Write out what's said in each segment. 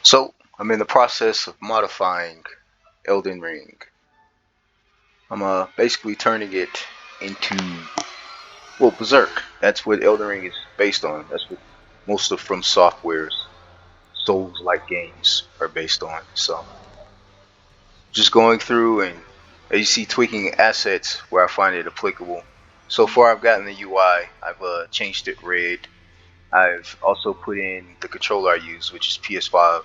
So I'm in the process of modifying Elden Ring. I'm basically turning it into Berserk. That's what Elden Ring is based on. That's what most of From Software's Souls-like games are based on. So just going through and as you see tweaking assets where I find it applicable. So far I've gotten the UI. I've changed it red. I've also put in the controller I use, which is PS5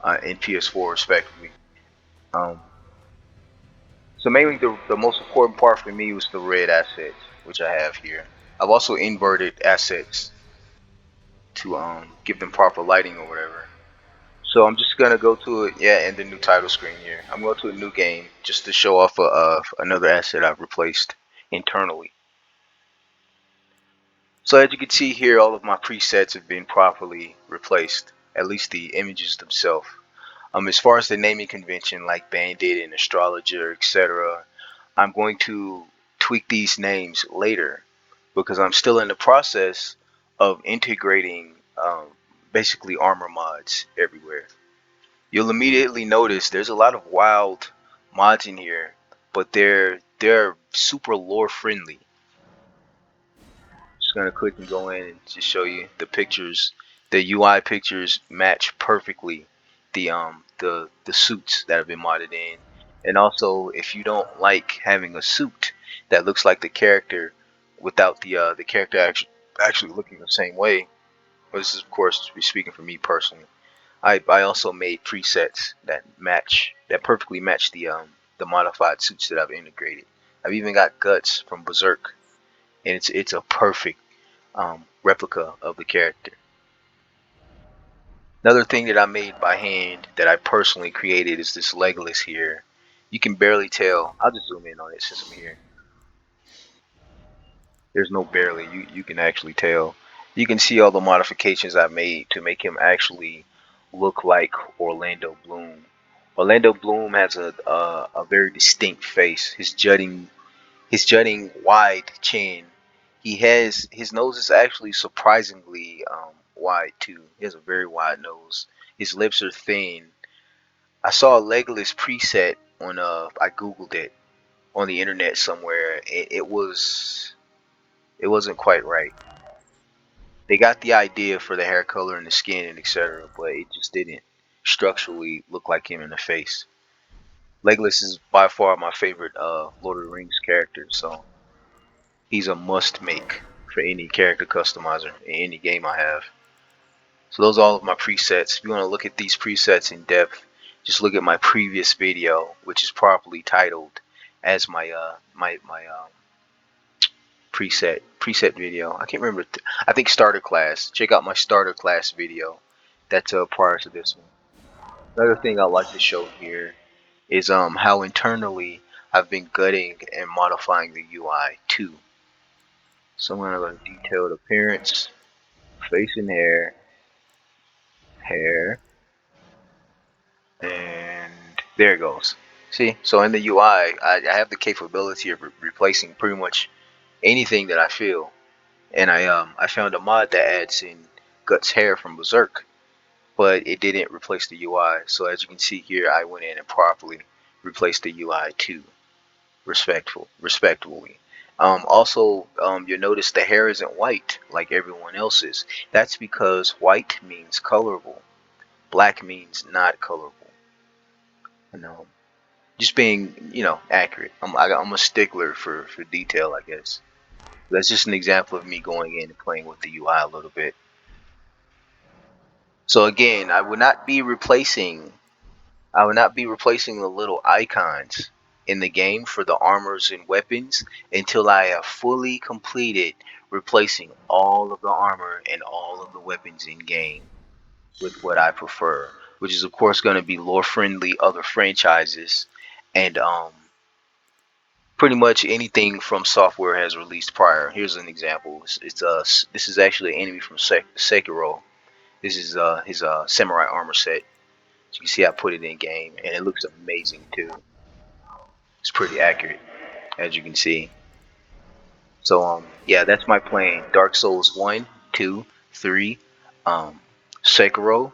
and PS4 respectively. Um, So mainly the most important part for me was the red assets, which I have here. I've also inverted assets to give them proper lighting or whatever. So I'm just gonna go to it, yeah, in the new title screen here. I'm going to a new game just to show off another asset I've replaced internally. So as you can see here, all of my presets have been properly replaced, at least the images themselves. As far as the naming convention like Bandit and Astrologer, etc., I'm going to tweak these names later because I'm still in the process of integrating basically armor mods everywhere. You'll immediately notice there's a lot of wild mods in here, but they're super lore friendly. Just gonna click and go in and just show you the pictures. The UI pictures match perfectly the suits that have been modded in. And also, if you don't like having a suit that looks like the character without the character actually looking the same way, well, this is of course speaking for me personally. I also made presets that perfectly match the modified suits that I've integrated. I've even got Guts from Berserk, and it's a perfect replica of the character. Another thing that I made by hand that I personally created is this Legolas here. You can barely tell. I'll just zoom in on it since I'm here. There's no barely. You can actually tell. You can see all the modifications I made to make him actually look like Orlando Bloom. Orlando Bloom has a very distinct face. His jutting wide chin. He has his nose is actually surprisingly wide too. He has a very wide nose. His lips are thin. I saw a Legolas preset on I googled it on the internet somewhere. It wasn't quite right. They got the idea for the hair color and the skin and etc., but it just didn't structurally look like him in the face. Legolas is by far my favorite Lord of the Rings character, so he's a must make for any character customizer in any game I have. So those are all of my presets. If you want to look at these presets in depth, just look at my previous video, which is properly titled as my preset video. I can't remember. I think starter class. Check out my starter class video. That's prior to this one. Another thing I like to show here is how internally I've been gutting and modifying the UI too. So I'm gonna go to detailed appearance, face and hair, and there it goes. See, so in the UI, I have the capability of replacing pretty much anything that I feel, and I found a mod that adds in Guts hair from Berserk, but it didn't replace the UI. So as you can see here, I went in and properly replaced the UI too, respectfully. Also, you'll notice the hair isn't white like everyone else's. That's because white means colorable, black means not colorable. You know, just being accurate. I'm a stickler for detail, I guess. That's just an example of me going in and playing with the UI a little bit. So again, I would not be replacing the little icons in the game for the armors and weapons until I have fully completed replacing all of the armor and all of the weapons in game with what I prefer, which is of course going to be lore friendly other franchises and pretty much anything from software has released prior. Here's an example. This is actually an enemy from Seikiro. This is his samurai armor set. So you can see I put it in game, and it looks amazing too. It's pretty accurate, as you can see. So yeah, that's my plan. Dark Souls 1, 2, 3, um, Sekiro,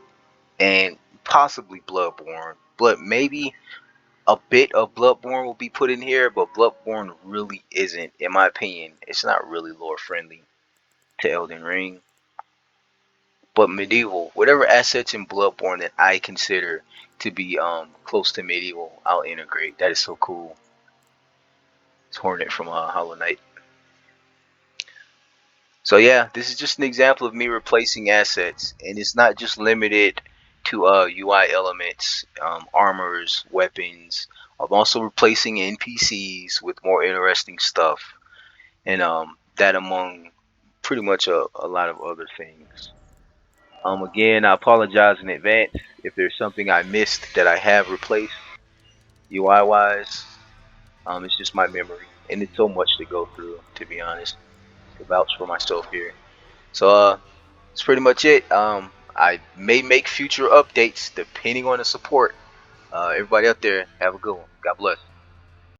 and possibly Bloodborne, but maybe a bit of Bloodborne will be put in here, but Bloodborne really isn't, in my opinion. It's not really lore friendly to Elden Ring. But medieval, whatever assets in Bloodborne that I consider to be close to medieval, I'll integrate. That is so cool. It's Hornet from Hollow Knight. So yeah, this is just an example of me replacing assets, and it's not just limited to UI elements, armors, weapons. I'm also replacing NPCs with more interesting stuff, and that among pretty much a lot of other things. Again, I apologize in advance if there's something I missed that I have replaced UI wise. It's just my memory, and it's so much to go through, to be honest, to vouch for myself here. So that's pretty much it. I may make future updates depending on the support. Everybody out there, have a good one. God bless.